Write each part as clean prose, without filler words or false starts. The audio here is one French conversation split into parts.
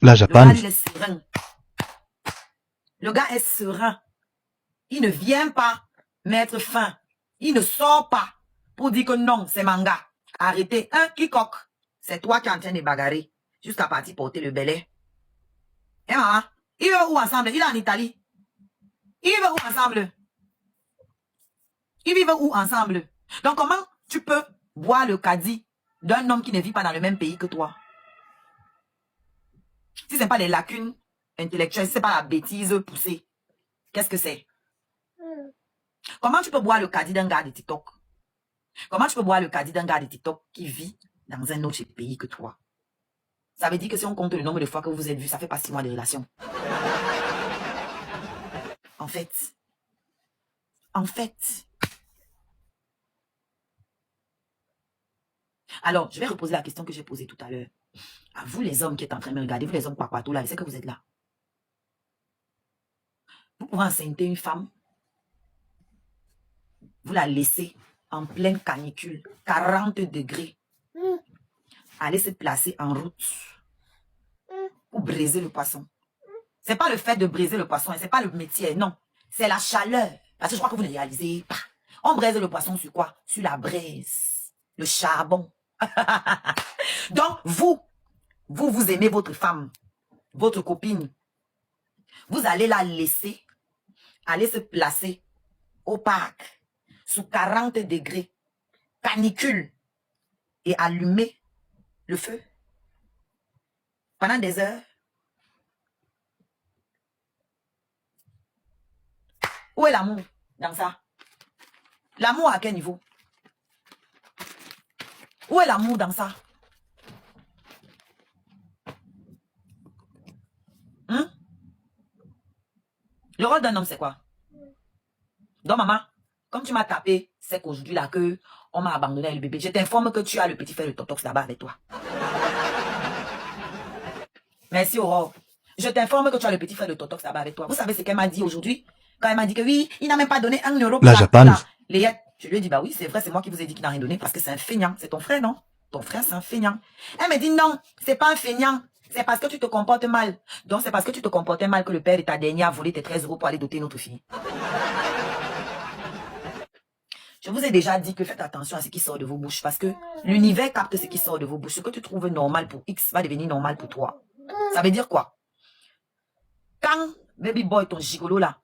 La Le gars, Japan. il est serein. Le gars est serein. Il ne vient pas mettre fin. Il ne sort pas pour dire que non, c'est manga. Arrêtez. Quiconque. C'est toi qui es en train de bagarrer jusqu'à partir porter le belai. Eh maman, ils vivent où ensemble? Il est en Italie. Ils vivent où ensemble? Ils vivent où ensemble? Donc comment tu peux boire le caddie d'un homme qui ne vit pas dans le même pays que toi? Si ce n'est pas les lacunes intellectuelles, si ce n'est pas la bêtise poussée, qu'est-ce que c'est? Comment tu peux boire le caddie d'un gars de TikTok? Comment tu peux boire le caddie d'un gars de TikTok qui vit dans un autre pays que toi? Ça veut dire que si on compte le nombre de fois que vous vous êtes vus, ça fait pas 6 mois de relation. En fait. Alors, je vais reposer la question que j'ai posée tout à l'heure. À vous les hommes qui êtes en train de me regarder, vous les hommes papato là, je sais que vous êtes là. Vous pouvez enceinter une femme, vous la laissez en pleine canicule, 40 degrés, aller se placer en route pour briser le poisson. C'est pas le fait de briser le poisson, c'est pas le métier, non. C'est la chaleur. Parce que je crois que vous le réalisez pas. On braise le poisson sur quoi? Sur la braise, le charbon. Donc, vous aimez votre femme, votre copine. Vous allez la laisser aller se placer au parc sous 40 degrés, canicule, et allumer le feu pendant des heures. Où est l'amour dans ça? L'amour à quel niveau? Où est l'amour dans ça? Le rôle d'un homme, c'est quoi? Donc, maman, comme tu m'as tapé, c'est qu'aujourd'hui, là, que on m'a abandonné avec le bébé. Je t'informe que tu as le petit frère de Totox là-bas avec toi. Merci, Aurore. Je t'informe que tu as le petit frère de Totox là-bas avec toi. Vous savez ce qu'elle m'a dit aujourd'hui? Quand elle m'a dit que oui, il n'a même pas donné 1 euro pour La Japan. Je lui ai dit, bah oui, c'est vrai, c'est moi qui vous ai dit qu'il n'a rien donné parce que c'est un feignant. C'est ton frère, non? Ton frère, c'est un feignant. Elle me dit, non, c'est pas un feignant. C'est parce que tu te comportes mal. Donc, c'est parce que tu te comportais mal que le père de ta dernière a volé tes 13 euros pour aller doter notre fille. Je vous ai déjà dit que faites attention à ce qui sort de vos bouches parce que l'univers capte ce qui sort de vos bouches. Ce que tu trouves normal pour X va devenir normal pour toi. Ça veut dire quoi? Quand baby boy, ton gigolo là,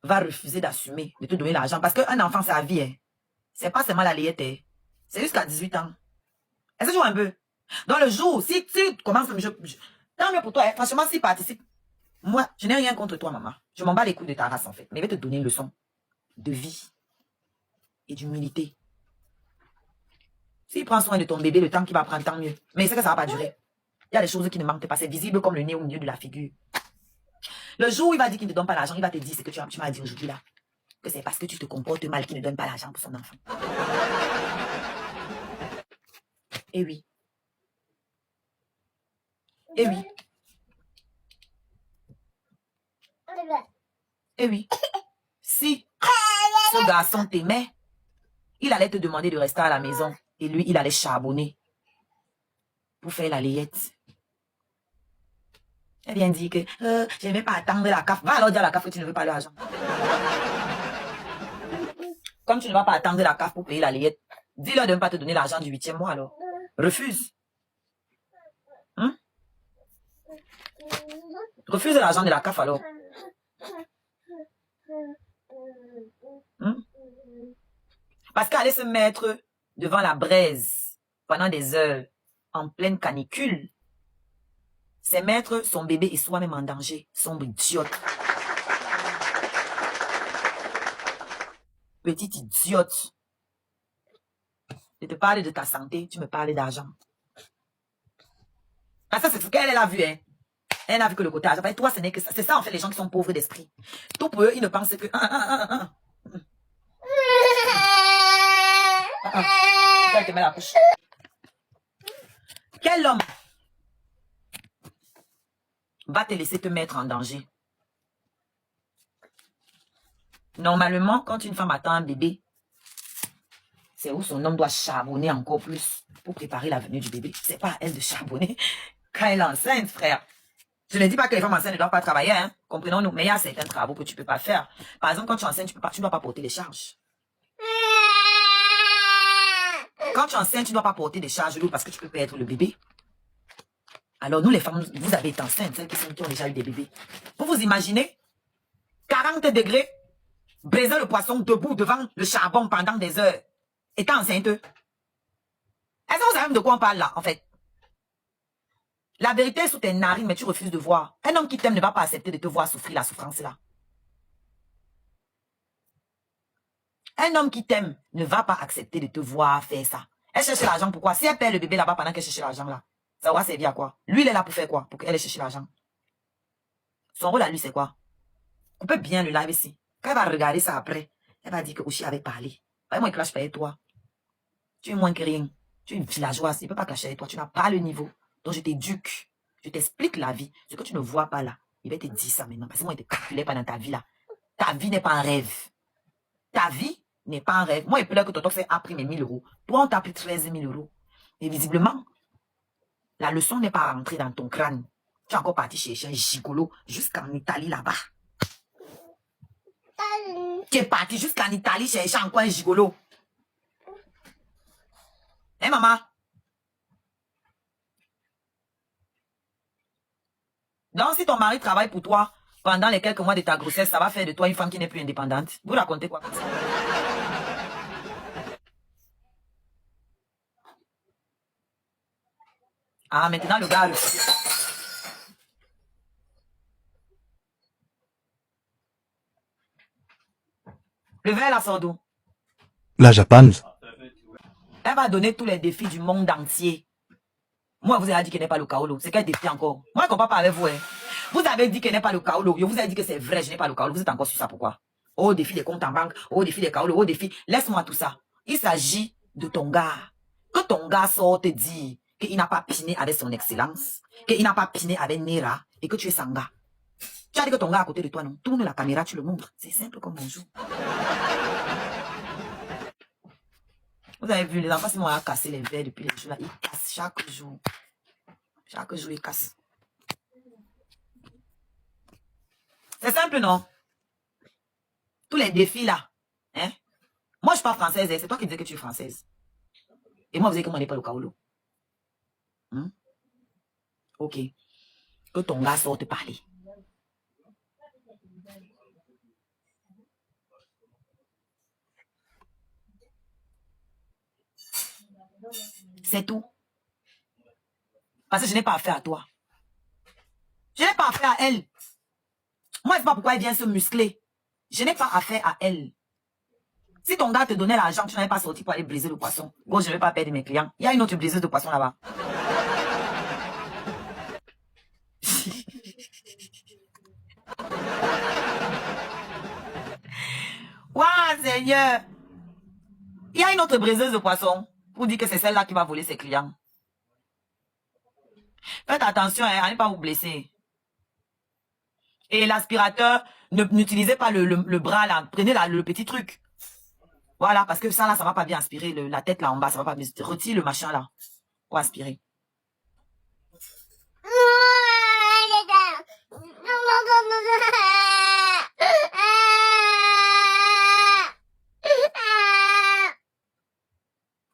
va refuser d'assumer, de te donner l'argent, parce qu'un enfant, c'est à vie. Hein. C'est pas seulement la layette. Hein. C'est jusqu'à 18 ans. Est-ce que tu vois un peu? Dans le jour, si tu commences, tant mieux pour toi. Hein. Franchement, s'il participe, moi, je n'ai rien contre toi, maman. Je m'en bats les couilles de ta race, en fait. Mais je vais te donner une leçon de vie et d'humilité. S'il prend soin de ton bébé, le temps qu'il va prendre, tant mieux. Mais c'est que ça ne va pas durer. Il y a des choses qui ne manquent pas. C'est visible comme le nez au milieu de la figure. Le jour où il va dire qu'il ne te donne pas l'argent, il va te dire ce que tu m'as dit aujourd'hui là. Que c'est parce que tu te comportes mal qu'il ne donne pas l'argent pour son enfant. Eh oui. Eh oui. Eh oui. Si ce garçon t'aimait, il allait te demander de rester à la maison. Et lui, il allait charbonner pour faire la layette. Elle vient dire que je ne vais pas attendre la CAF. Va alors dire à la CAF que tu ne veux pas l'argent. Comme tu ne vas pas attendre la CAF pour payer la layette, dis-leur de ne pas te donner l'argent du 8e mois alors. Refuse. Refuse l'argent de la CAF alors. Parce qu'aller se mettre devant la braise pendant des heures en pleine canicule, c'est mettre son bébé et soi-même en danger. Sombre idiote. Petite idiote. Je te parle de ta santé, tu me parles d'argent. Ah, ça, c'est ce qu'elle a vu, hein. Elle n'a vu que le côté argent. Toi, ce n'est que ça. C'est ça, en fait, les gens qui sont pauvres d'esprit. Tout pour eux, ils ne pensent que... Elle te met la couche. Quel homme va te laisser te mettre en danger? Normalement, quand une femme attend un bébé, c'est où son homme doit charbonner encore plus pour préparer la venue du bébé. C'est pas à elle de charbonner quand elle est enceinte, frère. Je ne dis pas que les femmes enceintes ne doivent pas travailler, hein. Comprenons-nous, mais il y a certains travaux que tu ne peux pas faire. Par exemple, quand tu es enceinte, tu ne dois pas porter les charges. Quand tu es enceinte, tu ne dois pas porter des charges lourdes parce que tu peux perdre le bébé. Alors, nous les femmes, vous avez été enceintes, celles qui ont déjà eu des bébés. Vous vous imaginez 40 degrés, braiser le poisson debout devant le charbon pendant des heures, étant enceinte. Est-ce que vous savez même de quoi on parle là, en fait? La vérité est sous tes narines, mais tu refuses de voir. Un homme qui t'aime ne va pas accepter de te voir souffrir la souffrance là. Un homme qui t'aime ne va pas accepter de te voir faire ça. Elle cherche l'argent, pourquoi? Si elle perd le bébé là-bas pendant qu'elle cherche l'argent là, ça va servir à quoi? Lui, il est là pour faire quoi? Pour qu'elle cherche l'argent. Son rôle à lui, c'est quoi? Coupez bien le live ici. Quand elle va regarder ça après, elle va dire que Oshi avait parlé. Moi, il crache pas avec toi. Tu es moins que rien. Tu es une villageoise. Il ne peut pas cracher avec toi. Tu n'as pas le niveau. Donc, je t'éduque. Je t'explique la vie. Ce que tu ne vois pas là, il va te dire ça maintenant. Parce que moi, il te calculait pas dans ta vie là. Ta vie n'est pas un rêve. Ta vie n'est pas un rêve. Moi, il peut dire que Toto a pris mes 1000 euros. Toi, on t'a pris 13 000 euros. Et visiblement, la leçon n'est pas rentrée dans ton crâne. Tu es encore parti chercher un gigolo jusqu'en Italie là-bas. Tu es parti jusqu'en Italie chercher encore un gigolo. Hein, maman? Donc, si ton mari travaille pour toi pendant les quelques mois de ta grossesse, ça va faire de toi une femme qui n'est plus indépendante. Vous racontez quoi comme ça? Ah, maintenant le gars... Le verre là sort d'où? La japonaise. Elle va donner tous les défis du monde entier. Moi, vous avez dit qu'elle n'est pas le kaolo. C'est quel défi encore? Moi, je ne comprends pas avec vous. Hein. Vous avez dit qu'elle n'est pas le kaolo. Je vous ai dit que c'est vrai, je n'ai pas le kaolo. Vous êtes encore sur ça, pourquoi? Oh, défi des comptes en banque. Oh, défi des kaolo. Oh, défi. Laisse-moi tout ça. Il s'agit de ton gars. Que ton gars sort te dire qu'il n'a pas piné avec son excellence, qu'il n'a pas piné avec Nera et que tu es Sanga. Tu as dit que ton gars à côté de toi, non? Tourne la caméra, tu le montres. C'est simple comme bonjour. Vous avez vu, les enfants, si moi, cassé les verres depuis les jours là, ils cassent chaque jour. Chaque jour, ils cassent. C'est simple, non? Tous les défis là. Hein? Moi, je ne suis pas française. C'est toi qui disais que tu es française. Et moi, vous dites que moi, je n'ai pas le kaolo. Ok. Que ton gars sorte te parler. C'est tout. Parce que je n'ai pas affaire à toi. Je n'ai pas affaire à elle. Moi, je ne sais pas pourquoi elle vient se muscler. Je n'ai pas affaire à elle. Si ton gars te donnait l'argent, tu n'avais pas sorti pour aller briser le poisson. Bon, je ne vais pas perdre mes clients. Il y a une autre briseuse de poisson là-bas. Waouh, Seigneur. Il y a une autre briseuse de poisson pour dire que c'est celle-là qui va voler ses clients. Faites attention, hein, à ne pas vous blesser. Et l'aspirateur, n'utilisez pas le bras là. Prenez le petit truc. Voilà, parce que ça là, ça va pas bien aspirer. La tête là en bas, ça va pas bien. Retire le machin là. Pour aspirer.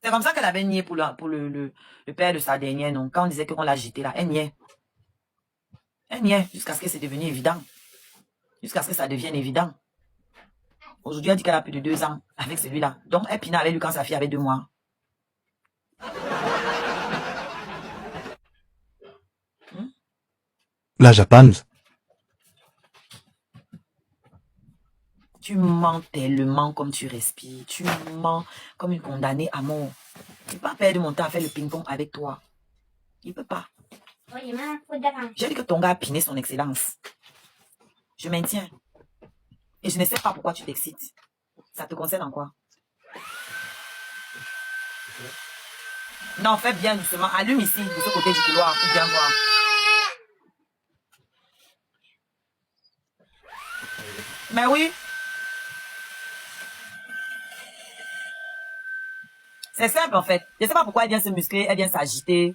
C'est comme ça qu'elle avait nié pour le père de sa dernière, non? Quand on disait qu'on l'a jeté là, elle niait. Elle niait jusqu'à ce que c'est devenu évident. Jusqu'à ce que ça devienne évident. Aujourd'hui, elle dit qu'elle a plus de 2 ans avec celui-là. Donc, elle pina avec lui quand sa fille avait 2 mois. La japonaise. Tu mens tellement comme tu respires. Tu mens comme une condamnée à mort. Je ne peux pas perdre mon temps à faire le ping-pong avec toi. Il ne peut pas. J'ai dit que ton gars a piné son excellence. Je maintiens. Et je ne sais pas pourquoi tu t'excites. Ça te concerne en quoi? Non, fais bien doucement. Allume ici, de ce côté du couloir, pour bien voir. Mais oui. C'est simple en fait. Je ne sais pas pourquoi elle vient se muscler, elle vient s'agiter.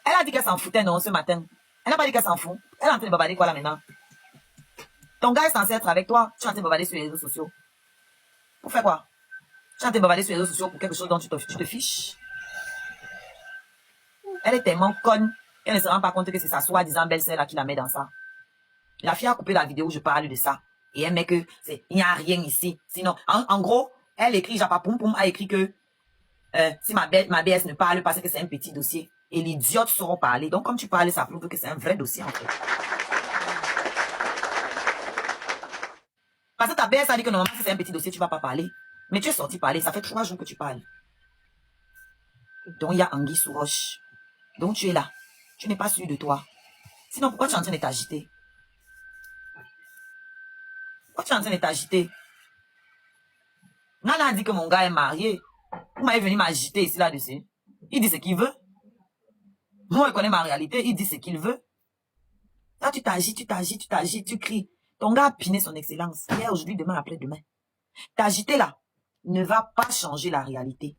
Elle a dit qu'elle s'en foutait, non, ce matin. Elle n'a pas dit qu'elle s'en fout. Elle en train de bavarder quoi là maintenant? Ton gars est censé être avec toi. Tu es en train de bavarder sur les réseaux sociaux. Pour faire quoi? Tu es en train de bavarder sur les réseaux sociaux pour quelque chose dont tu te fiches. Elle est tellement conne qu'elle ne se rend pas compte que c'est sa soi-disant belle-sœur là qui la met dans ça. La fille a coupé la vidéo où je parle de ça. Et elle met que il n'y a rien ici. Sinon, en gros, elle écrit, Japa Poum Poum a écrit que si ma BS ne parle pas, c'est que c'est un petit dossier. Et l'idiote saura parler. Donc, comme tu parles, ça prouve que c'est un vrai dossier en fait. Parce que ta BS a dit que normalement, si c'est un petit dossier, tu ne vas pas parler. Mais tu es sorti parler. Ça fait 3 jours que tu parles. Donc, il y a Anguille sous roche. Donc, tu es là. Tu n'es pas sûr de toi. Sinon, pourquoi tu es en train de t'agiter? Pourquoi tu es en train de t'agiter? Nana a dit que mon gars est marié. Vous m'avez venu m'agiter ici là-dessus. Il dit ce qu'il veut. Moi, je connais ma réalité. Il dit ce qu'il veut. Là, tu t'agites, tu cries. Ton gars a piné son excellence. Hier, aujourd'hui, demain, après-demain. T'agiter là ne va pas changer la réalité.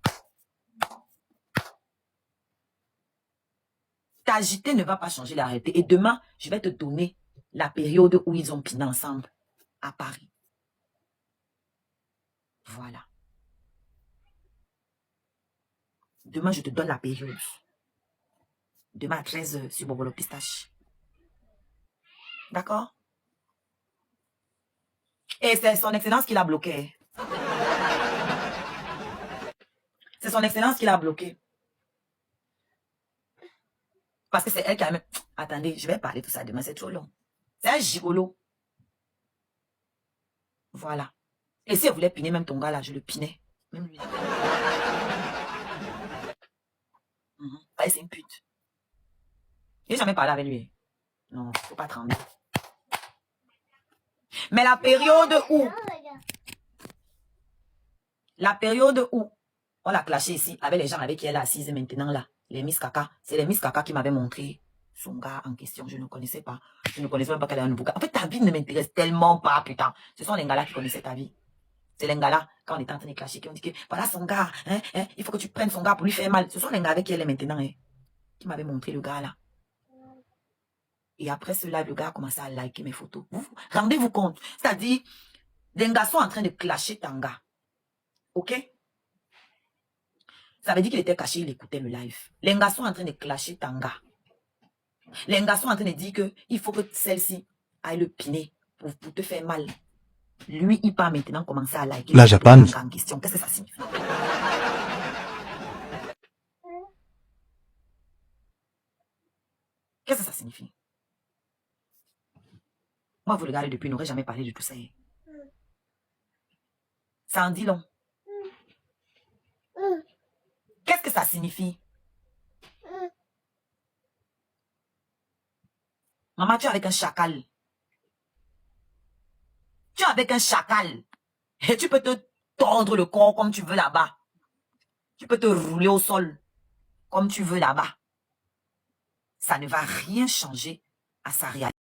T'agiter ne va pas changer la réalité. Et demain, je vais te donner la période où ils ont piné ensemble à Paris. Voilà. Demain, je te donne la période. Demain à 13h sur Bobolo Pistache. D'accord? Et c'est son excellence qui l'a bloqué. C'est son excellence qui l'a bloqué. Parce que c'est elle qui a même... Attendez, je vais parler tout ça demain, c'est trop long. C'est un gigolo. Voilà. Et si elle voulait piner même ton gars là, je le pinais. Même lui. C'est une pute. Je n'ai jamais parlé avec lui. Non, faut pas trembler. Mais la période où on l'a clashé ici avec les gens avec qui elle est assise maintenant là, les Miss Kaka, c'est les Miss Kaka qui m'avaient montré son gars en question. Je ne connaissais pas. Je ne connaissais même pas qu'elle est un nouveau gars. En fait, ta vie ne m'intéresse tellement pas, putain. Ce sont les gars là qui connaissaient ta vie. C'est les gars là, quand on était en train de clasher, qui ont dit que voilà son gars, il faut que tu prennes son gars pour lui faire mal. Ce sont les gars avec qui elle est maintenant, qui m'avaient montré le gars là. Et après cela, le gars a commencé à liker mes photos. Rendez-vous compte. C'est-à-dire, les gars sont en train de clasher Tanga. Ok? Ça veut dire qu'il était caché, il écoutait le live. Les gars sont en train de clasher Tanga. Les gars sont en train de dire qu'il faut que celle-ci aille le piner pour te faire mal. Lui, il part maintenant commencer à liker la Japane en question. Qu'est-ce que ça signifie? Qu'est-ce que ça signifie? Moi, vous regardez depuis, n'aurais jamais parlé de tout ça. Ça en dit long. Qu'est-ce que ça signifie? Maman, tu es avec un chacal. Tu es avec un chacal. Et tu peux te tordre le corps comme tu veux là-bas. Tu peux te rouler au sol comme tu veux là-bas. Ça ne va rien changer à sa réalité.